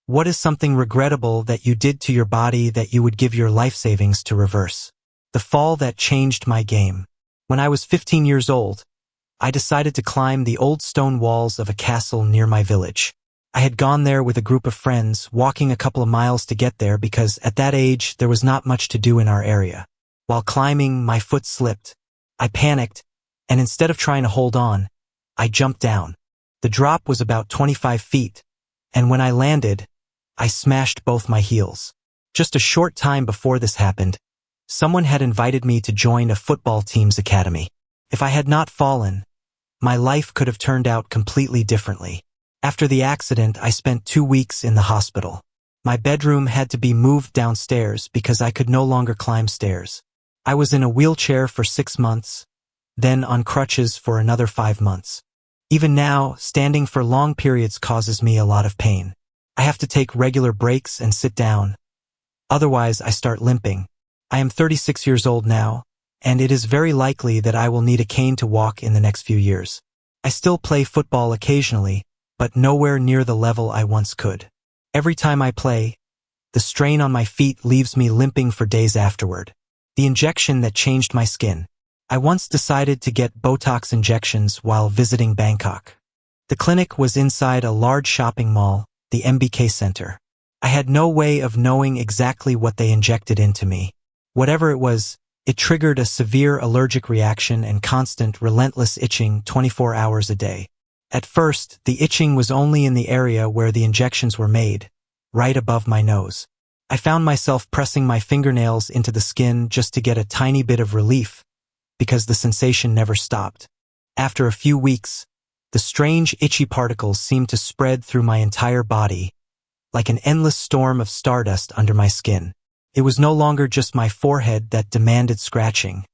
What is something regrettable that you did to your body that you would give your life savings to reverse? The fall that changed my game. When I was 15 years old, I decided to climb the old stone walls of a castle near my village. I had gone there with a group of friends, walking a couple of miles to get there because at that age there was not much to do in our area. While climbing, my foot slipped. I panicked, and instead of trying to hold on, I jumped down. The drop was about 25 feet, and when I landed, I smashed both my heels. Just a short time before this happened, someone had invited me to join a football team's academy. If I had not fallen, my life could have turned out completely differently. After the accident, I spent 2 weeks in the hospital. My bedroom had to be moved downstairs because I could no longer climb stairs. I was in a wheelchair for 6 months, then on crutches for another 5 months. Even now, standing for long periods causes me a lot of pain. I have to take regular breaks and sit down. Otherwise, I start limping. I am 36 years old now, and it is very likely that I will need a cane to walk in the next few years. I still play football occasionally, but nowhere near the level I once could. Every time I play, the strain on my feet leaves me limping for days afterward. The injection that changed my skin. I once decided to get Botox injections while visiting Bangkok. The clinic was inside a large shopping mall, the MBK Center. I had no way of knowing exactly what they injected into me. Whatever it was, it triggered a severe allergic reaction and constant, relentless itching 24 hours a day. At first, the itching was only in the area where the injections were made, right above my nose. I found myself pressing my fingernails into the skin just to get a tiny bit of relief, because the sensation never stopped. After a few weeks, the strange itchy particles seemed to spread through my entire body, like an endless storm of stardust under my skin. It was no longer just my forehead that demanded scratching.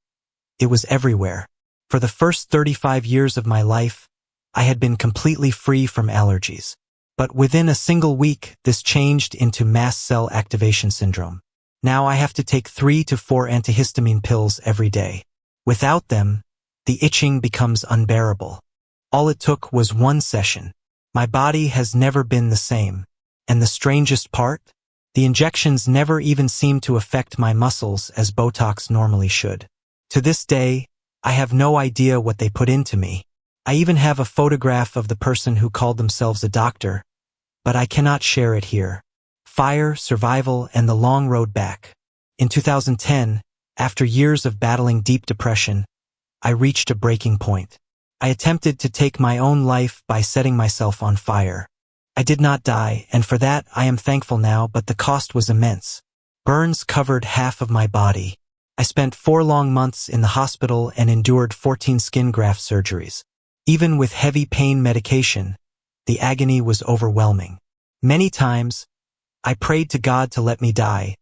It was everywhere. For the first 35 years of my life, I had been completely free from allergies. But within a single week, this changed into mast cell activation syndrome. Now I have to take 3 to 4 antihistamine pills every day. Without them, the itching becomes unbearable. All it took was 1 session. My body has never been the same. And the strangest part? The injections never even seem to affect my muscles as Botox normally should. To this day, I have no idea what they put into me. I even have a photograph of the person who called themselves a doctor, but I cannot share it here. Fire, survival, and the long road back. In 2010, after years of battling deep depression, I reached a breaking point. I attempted to take my own life by setting myself on fire. I did not die, and for that I am thankful now, but the cost was immense. Burns covered half of my body. I spent 4 long months in the hospital and endured 14 skin graft surgeries. Even with heavy pain medication, the agony was overwhelming. Many times, I prayed to God to let me die,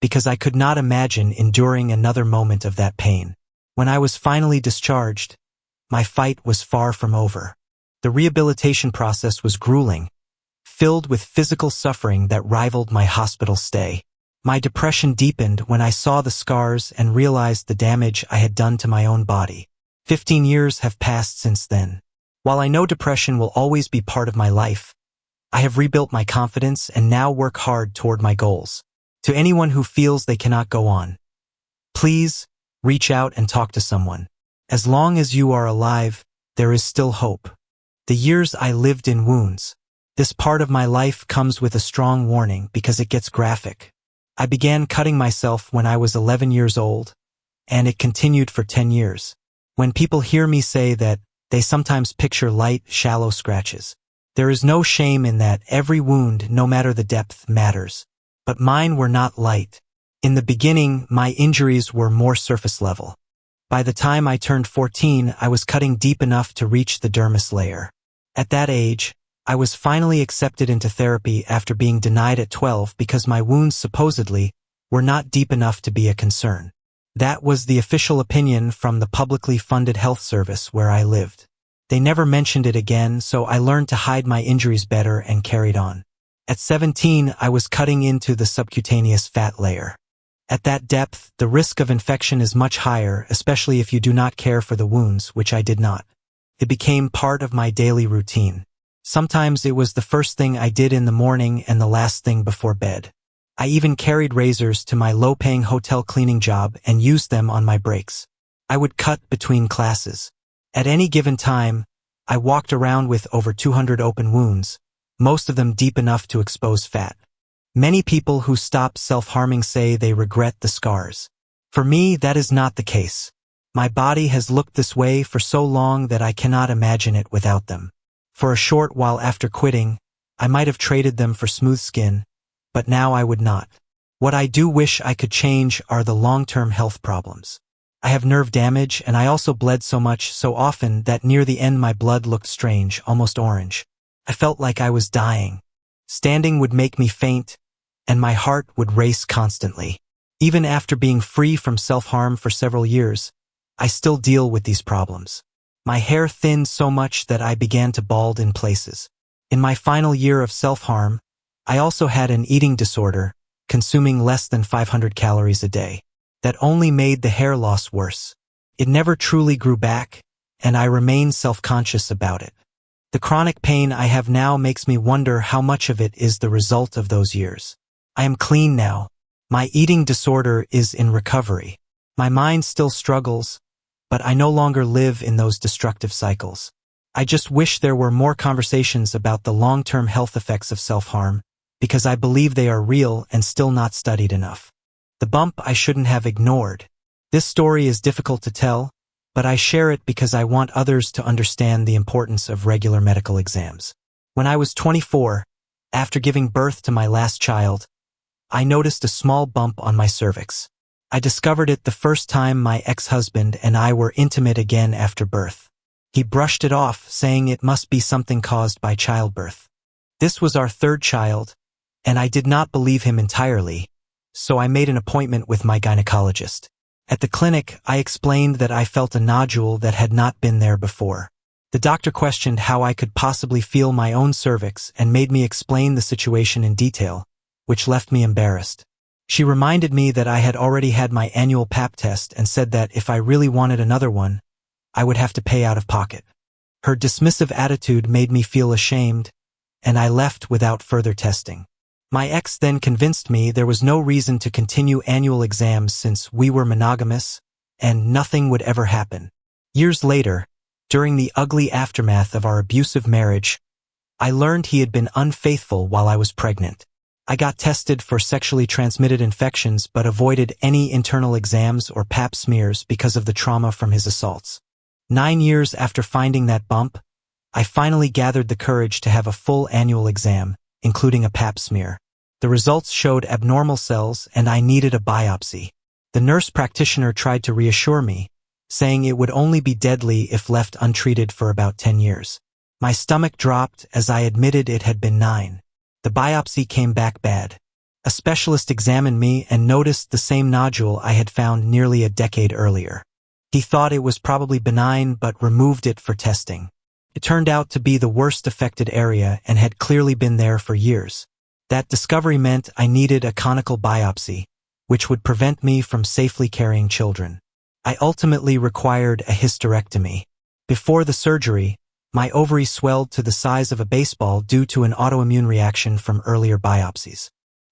because I could not imagine enduring another moment of that pain. When I was finally discharged, my fight was far from over. The rehabilitation process was grueling, filled with physical suffering that rivaled my hospital stay. My depression deepened when I saw the scars and realized the damage I had done to my own body. 15 years have passed since then. While I know depression will always be part of my life, I have rebuilt my confidence and now work hard toward my goals. To anyone who feels they cannot go on, please reach out and talk to someone. As long as you are alive, there is still hope. The years I lived in wounds. This part of my life comes with a strong warning because it gets graphic. I began cutting myself when I was 11 years old, and it continued for 10 years. When people hear me say that, they sometimes picture light, shallow scratches. There is no shame in that. Every wound, no matter the depth, matters. But mine were not light. In the beginning, my injuries were more surface level. By the time I turned 14, I was cutting deep enough to reach the dermis layer. At that age, I was finally accepted into therapy after being denied at 12 because my wounds supposedly were not deep enough to be a concern. That was the official opinion from the publicly funded health service where I lived. They never mentioned it again, so I learned to hide my injuries better and carried on. At 17, I was cutting into the subcutaneous fat layer. At that depth, the risk of infection is much higher, especially if you do not care for the wounds, which I did not. It became part of my daily routine. Sometimes it was the first thing I did in the morning and the last thing before bed. I even carried razors to my low-paying hotel cleaning job and used them on my breaks. I would cut between classes. At any given time, I walked around with over 200 open wounds, most of them deep enough to expose fat. Many people who stop self-harming say they regret the scars. For me, that is not the case. My body has looked this way for so long that I cannot imagine it without them. For a short while after quitting, I might have traded them for smooth skin, but now I would not. What I do wish I could change are the long-term health problems. I have nerve damage, and I also bled so much so often that near the end my blood looked strange, almost orange. I felt like I was dying. Standing would make me faint, and my heart would race constantly. Even after being free from self-harm for several years, I still deal with these problems. My hair thinned so much that I began to bald in places. In my final year of self-harm, I also had an eating disorder, consuming less than 500 calories a day. That only made the hair loss worse. It never truly grew back, and I remain self-conscious about it. The chronic pain I have now makes me wonder how much of it is the result of those years. I am clean now. My eating disorder is in recovery. My mind still struggles, but I no longer live in those destructive cycles. I just wish there were more conversations about the long-term health effects of self-harm, because I believe they are real and still not studied enough. The bump I shouldn't have ignored. This story is difficult to tell, but I share it because I want others to understand the importance of regular medical exams. When I was 24, after giving birth to my last child, I noticed a small bump on my cervix. I discovered it the first time my ex-husband and I were intimate again after birth. He brushed it off, saying it must be something caused by childbirth. This was our third child, and I did not believe him entirely, so I made an appointment with my gynecologist. At the clinic, I explained that I felt a nodule that had not been there before. The doctor questioned how I could possibly feel my own cervix and made me explain the situation in detail, which left me embarrassed. She reminded me that I had already had my annual pap test and said that if I really wanted another one, I would have to pay out of pocket. Her dismissive attitude made me feel ashamed, and I left without further testing. My ex then convinced me there was no reason to continue annual exams since we were monogamous, and nothing would ever happen. Years later, during the ugly aftermath of our abusive marriage, I learned he had been unfaithful while I was pregnant. I got tested for sexually transmitted infections but avoided any internal exams or pap smears because of the trauma from his assaults. 9 years after finding that bump, I finally gathered the courage to have a full annual exam, including a pap smear. The results showed abnormal cells and I needed a biopsy. The nurse practitioner tried to reassure me, saying it would only be deadly if left untreated for about 10 years. My stomach dropped as I admitted it had been 9. The biopsy came back bad. A specialist examined me and noticed the same nodule I had found nearly a decade earlier. He thought it was probably benign but removed it for testing. It turned out to be the worst affected area and had clearly been there for years. That discovery meant I needed a conical biopsy, which would prevent me from safely carrying children. I ultimately required a hysterectomy. Before the surgery, my ovary swelled to the size of a baseball due to an autoimmune reaction from earlier biopsies.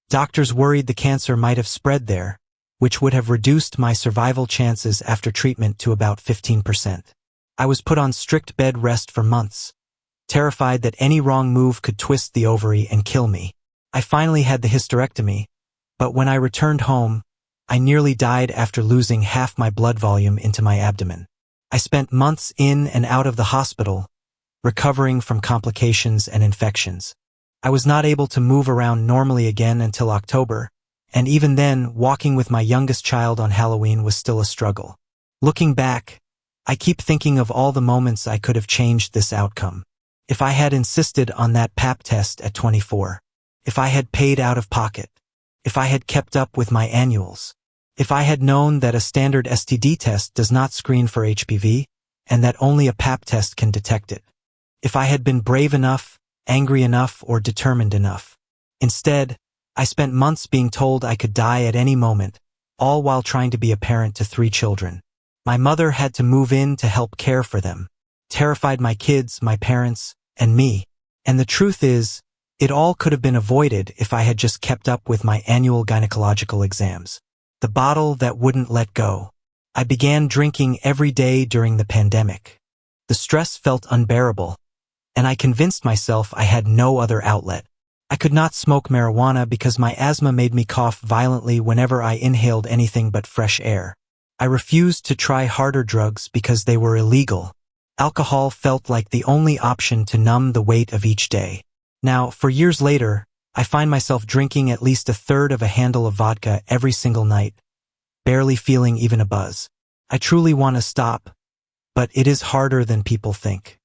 Doctors worried the cancer might have spread there, which would have reduced my survival chances after treatment to about 15%. I was put on strict bed rest for months, terrified that any wrong move could twist the ovary and kill me. I finally had the hysterectomy, but when I returned home, I nearly died after losing half my blood volume into my abdomen. I spent months in and out of the hospital, recovering from complications and infections. I was not able to move around normally again until October, and even then, walking with my youngest child on Halloween was still a struggle. Looking back, I keep thinking of all the moments I could have changed this outcome. If I had insisted on that pap test at 24, if I had paid out of pocket, if I had kept up with my annuals, if I had known that a standard STD test does not screen for HPV, and that only a pap test can detect it. If I had been brave enough, angry enough, or determined enough. Instead, I spent months being told I could die at any moment, all while trying to be a parent to 3 children. My mother had to move in to help care for them, terrified my kids, my parents, and me. And the truth is, it all could have been avoided if I had just kept up with my annual gynecological exams. The bottle that wouldn't let go. I began drinking every day during the pandemic. The stress felt unbearable, and I convinced myself I had no other outlet. I could not smoke marijuana because my asthma made me cough violently whenever I inhaled anything but fresh air. I refused to try harder drugs because they were illegal. Alcohol felt like the only option to numb the weight of each day. Now, for years later, I find myself drinking at least a third of a handle of vodka every single night, barely feeling even a buzz. I truly want to stop, but it is harder than people think.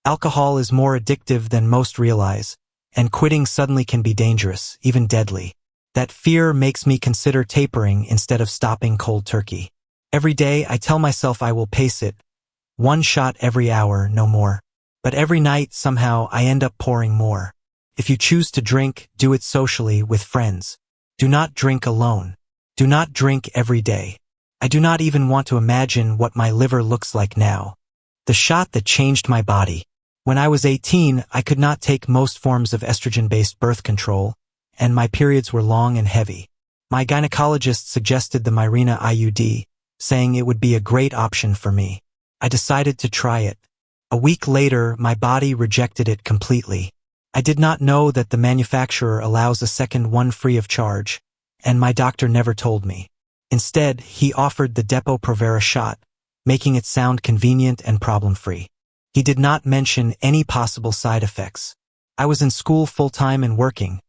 Alcohol is more addictive than most realize, and quitting suddenly can be dangerous, even deadly. That fear makes me consider tapering instead of stopping cold turkey. Every day I tell myself I will pace it, one shot every hour, no more. But every night, somehow, I end up pouring more. If you choose to drink, do it socially with friends. Do not drink alone. Do not drink every day. I do not even want to imagine what my liver looks like now. The shot that changed my body. When I was 18, I could not take most forms of estrogen-based birth control, and my periods were long and heavy. My gynecologist suggested the Mirena IUD, saying it would be a great option for me. I decided to try it. A week later, my body rejected it completely. I did not know that the manufacturer allows a second one free of charge, and my doctor never told me. Instead, he offered the Depo-Provera shot, making it sound convenient and problem-free. He did not mention any possible side effects. I was in school full-time and working,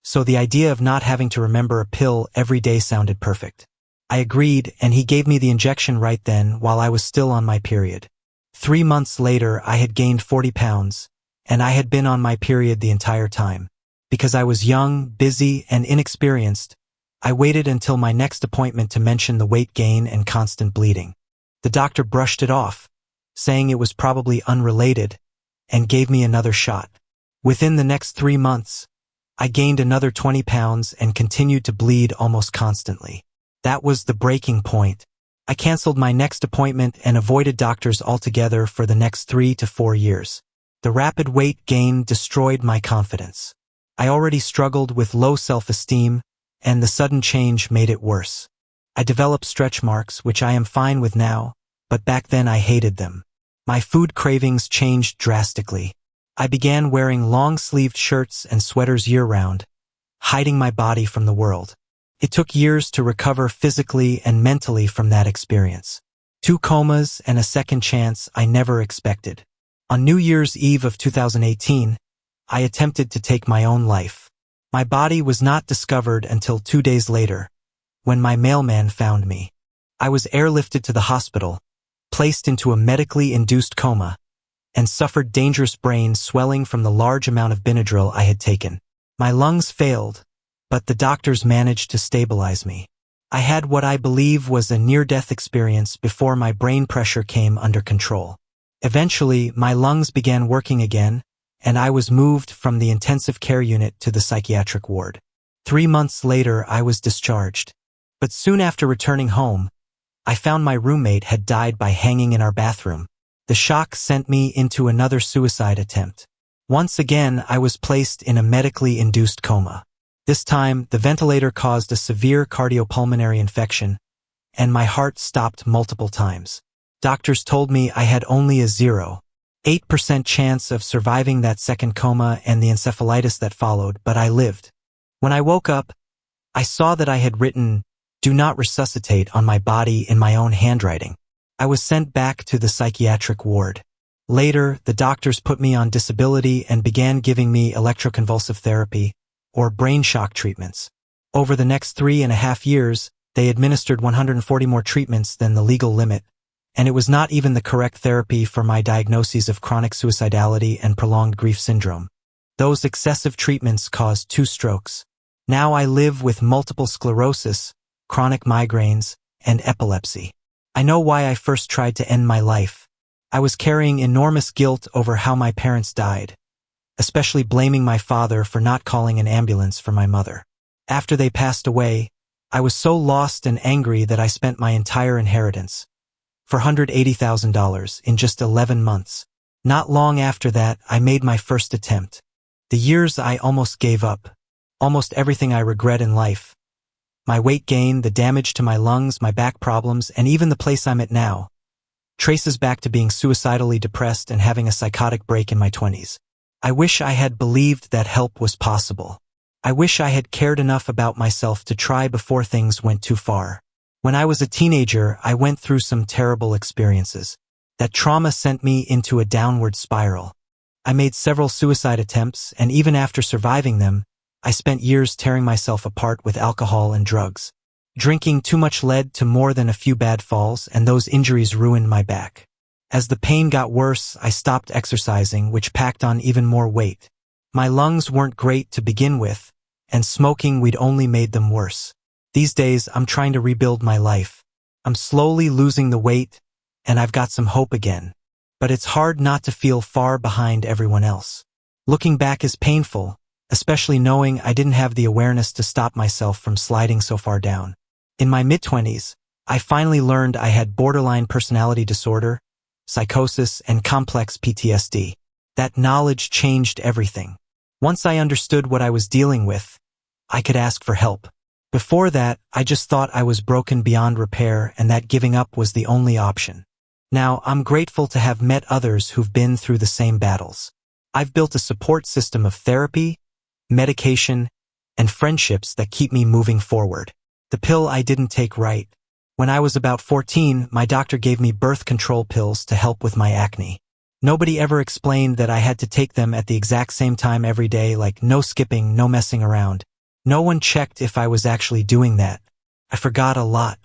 so the idea of not having to remember a pill every day sounded perfect. I agreed, and he gave me the injection right then while I was still on my period. 3 months later, I had gained 40 pounds, and I had been on my period the entire time. Because I was young, busy, and inexperienced, I waited until my next appointment to mention the weight gain and constant bleeding. The doctor brushed it off, saying it was probably unrelated, and gave me another shot. Within the next 3 months, I gained another 20 pounds and continued to bleed almost constantly. That was the breaking point. I canceled my next appointment and avoided doctors altogether for the next 3 to 4 years. The rapid weight gain destroyed my confidence. I already struggled with low self-esteem, and the sudden change made it worse. I developed stretch marks, which I am fine with now, but back then I hated them. My food cravings changed drastically. I began wearing long-sleeved shirts and sweaters year-round, hiding my body from the world. It took years to recover physically and mentally from that experience. 2 comas and a second chance I never expected. On New Year's Eve of 2018, I attempted to take my own life. My body was not discovered until 2 days later, when my mailman found me. I was airlifted to the hospital, placed into a medically induced coma, and suffered dangerous brain swelling from the large amount of Benadryl I had taken. My lungs failed, but the doctors managed to stabilize me. I had what I believe was a near-death experience before my brain pressure came under control. Eventually, my lungs began working again, and I was moved from the intensive care unit to the psychiatric ward. 3 months later, I was discharged. But soon after returning home, I found my roommate had died by hanging in our bathroom. The shock sent me into another suicide attempt. Once again, I was placed in a medically induced coma. This time, the ventilator caused a severe cardiopulmonary infection, and my heart stopped multiple times. Doctors told me I had only a 0.8% chance of surviving that second coma and the encephalitis that followed, but I lived. When I woke up, I saw that I had written, "Do not resuscitate" on my body in my own handwriting. I was sent back to the psychiatric ward. Later, the doctors put me on disability and began giving me electroconvulsive therapy, or brain shock treatments. Over the next 3.5 years, they administered 140 more treatments than the legal limit, and it was not even the correct therapy for my diagnoses of chronic suicidality and prolonged grief syndrome. Those excessive treatments caused 2 strokes. Now I live with multiple sclerosis, chronic migraines, and epilepsy. I know why I first tried to end my life. I was carrying enormous guilt over how my parents died, especially blaming my father for not calling an ambulance for my mother. After they passed away, I was so lost and angry that I spent my entire inheritance, $480,000, in just 11 months. Not long after that, I made my first attempt. The years I almost gave up. Almost everything I regret in life. My weight gain, the damage to my lungs, my back problems, and even the place I'm at now traces back to being suicidally depressed and having a psychotic break in my 20s. I wish I had believed that help was possible. I wish I had cared enough about myself to try before things went too far. When I was a teenager, I went through some terrible experiences. That trauma sent me into a downward spiral. I made several suicide attempts, and even after surviving them, I spent years tearing myself apart with alcohol and drugs. Drinking too much led to more than a few bad falls, and those injuries ruined my back. As the pain got worse, I stopped exercising, which packed on even more weight. My lungs weren't great to begin with, and smoking we'd only made them worse. These days, I'm trying to rebuild my life. I'm slowly losing the weight, and I've got some hope again. But it's hard not to feel far behind everyone else. Looking back is painful, especially knowing I didn't have the awareness to stop myself from sliding so far down. In my mid-20s, I finally learned I had borderline personality disorder, psychosis, and complex PTSD. That knowledge changed everything. Once I understood what I was dealing with, I could ask for help. Before that, I just thought I was broken beyond repair and that giving up was the only option. Now, I'm grateful to have met others who've been through the same battles. I've built a support system of therapy, medication, and friendships that keep me moving forward. The pill I didn't take right. When I was about 14, my doctor gave me birth control pills to help with my acne. Nobody ever explained that I had to take them at the exact same time every day, like no skipping, no messing around. No one checked if I was actually doing that. I forgot a lot.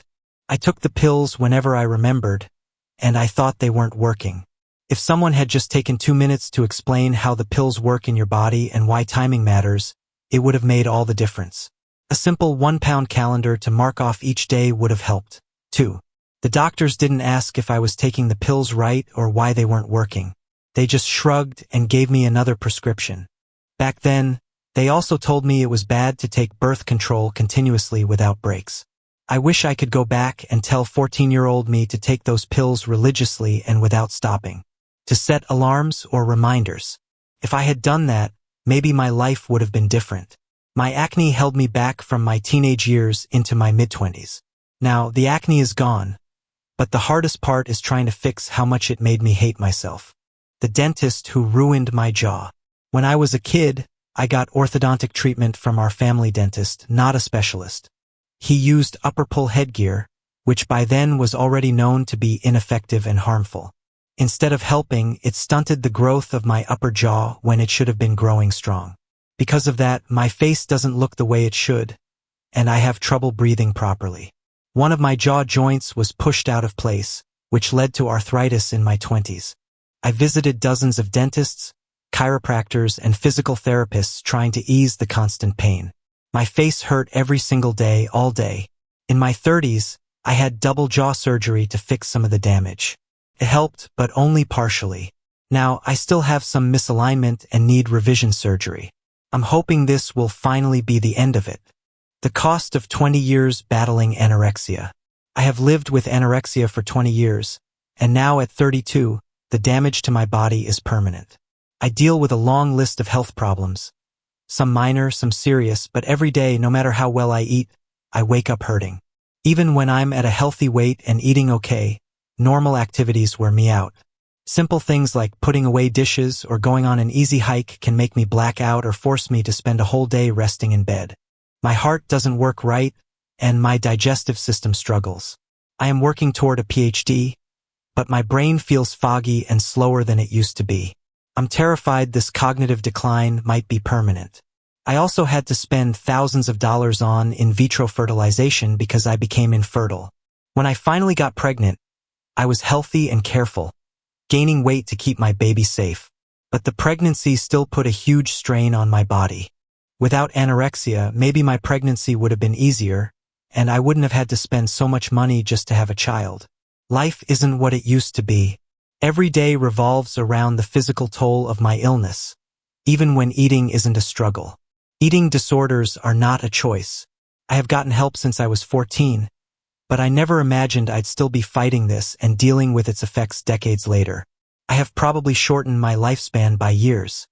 I took the pills whenever I remembered, and I thought they weren't working. If someone had just taken 2 minutes to explain how the pills work in your body and why timing matters, it would have made all the difference. A simple 1-pound calendar to mark off each day would have helped, too. The doctors didn't ask if I was taking the pills right or why they weren't working. They just shrugged and gave me another prescription. Back then, they also told me it was bad to take birth control continuously without breaks. I wish I could go back and tell 14-year-old me to take those pills religiously and without stopping. To set alarms or reminders. If I had done that, maybe my life would have been different. My acne held me back from my teenage years into my mid-20s. Now, the acne is gone, but the hardest part is trying to fix how much it made me hate myself. The dentist who ruined my jaw. When I was a kid, I got orthodontic treatment from our family dentist, not a specialist. He used upper pull headgear, which by then was already known to be ineffective and harmful. Instead of helping, it stunted the growth of my upper jaw when it should have been growing strong. Because of that, my face doesn't look the way it should, and I have trouble breathing properly. One of my jaw joints was pushed out of place, which led to arthritis in my 20s. I visited dozens of dentists, chiropractors, and physical therapists trying to ease the constant pain. My face hurt every single day, all day. In my 30s, I had double jaw surgery to fix some of the damage. It helped, but only partially. Now, I still have some misalignment and need revision surgery. I'm hoping this will finally be the end of it. The cost of 20 years battling anorexia. I have lived with anorexia for 20 years, and now at 32, the damage to my body is permanent. I deal with a long list of health problems. Some minor, some serious, but every day, no matter how well I eat, I wake up hurting. Even when I'm at a healthy weight and eating okay, normal activities wear me out. Simple things like putting away dishes or going on an easy hike can make me black out or force me to spend a whole day resting in bed. My heart doesn't work right, and my digestive system struggles. I am working toward a PhD, but my brain feels foggy and slower than it used to be. I'm terrified this cognitive decline might be permanent. I also had to spend thousands of dollars on in vitro fertilization because I became infertile. When I finally got pregnant, I was healthy and careful, gaining weight to keep my baby safe. But the pregnancy still put a huge strain on my body. Without anorexia, maybe my pregnancy would have been easier, and I wouldn't have had to spend so much money just to have a child. Life isn't what it used to be. Every day revolves around the physical toll of my illness, even when eating isn't a struggle. Eating disorders are not a choice. I have gotten help since I was 14, but I never imagined I'd still be fighting this and dealing with its effects decades later. I have probably shortened my lifespan by years.